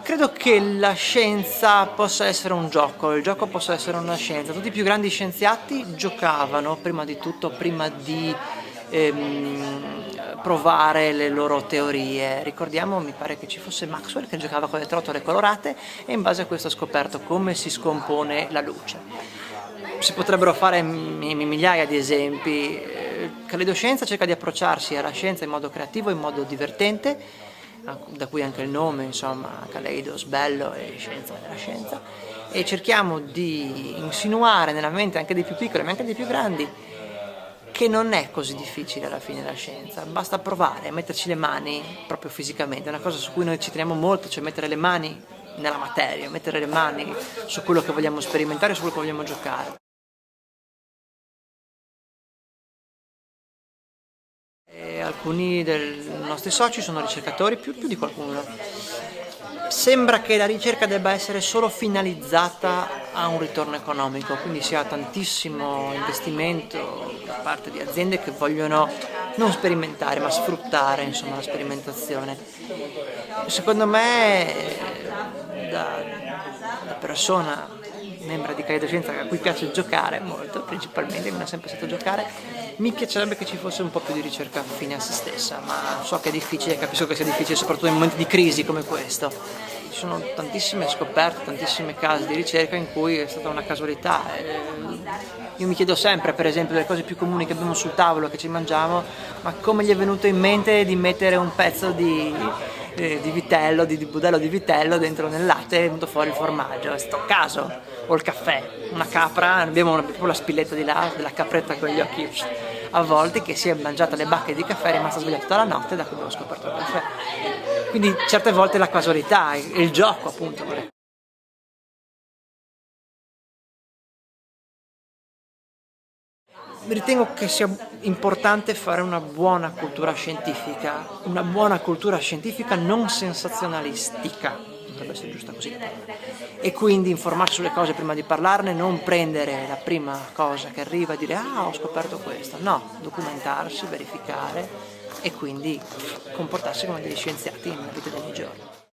Credo che la scienza possa essere un gioco, il gioco possa essere una scienza. Tutti i più grandi scienziati giocavano, prima di tutto, prima di provare le loro teorie. Ricordiamo, mi pare che ci fosse Maxwell che giocava con le trotole colorate e in base a questo ha scoperto come si scompone la luce. Si potrebbero fare migliaia di esempi. Caleidoscienza cerca di approcciarsi alla scienza in modo creativo, in modo divertente, da cui anche il nome, insomma, Kaleidos, bello, e scienza della scienza, e cerchiamo di insinuare nella mente anche dei più piccoli ma anche dei più grandi che non è così difficile alla fine la scienza, basta provare a metterci le mani proprio fisicamente. È una cosa su cui noi ci teniamo molto, cioè mettere le mani nella materia, mettere le mani su quello che vogliamo sperimentare, su quello che vogliamo giocare. Alcuni dei nostri soci sono ricercatori, più di qualcuno. Sembra che la ricerca debba essere solo finalizzata a un ritorno economico, quindi si ha tantissimo investimento da parte di aziende che vogliono non sperimentare ma sfruttare, insomma, la sperimentazione. Secondo me, da persona membro di Caleidoscienza a cui piace giocare molto, principalmente, mi è sempre stato giocare, mi piacerebbe che ci fosse un po' più di ricerca fine a se stessa, ma so che è difficile, capisco che sia difficile soprattutto in momenti di crisi come questo. Ci sono tantissime scoperte, tantissimi casi di ricerca in cui è stata una casualità. Io mi chiedo sempre, per esempio, delle cose più comuni che abbiamo sul tavolo, che ci mangiamo, ma come gli è venuto in mente di mettere un pezzo di vitello, di budello di vitello dentro nel latte e è venuto fuori il formaggio? È sto caso. O il caffè, una capra, abbiamo proprio la spilletta di là, della capretta con gli occhi avvolti che si è mangiata le bacche di caffè, è rimasta svegliata tutta la notte da quando ho scoperto il caffè. Quindi certe volte la casualità e il gioco, appunto. Ritengo che sia importante fare una buona cultura scientifica non sensazionalistica, dovrebbe essere giusta così, e quindi informarsi sulle cose prima di parlarne, non prendere la prima cosa che arriva e dire ah, ho scoperto questo, no, documentarsi, verificare e quindi comportarsi come degli scienziati nella vita di ogni giorno.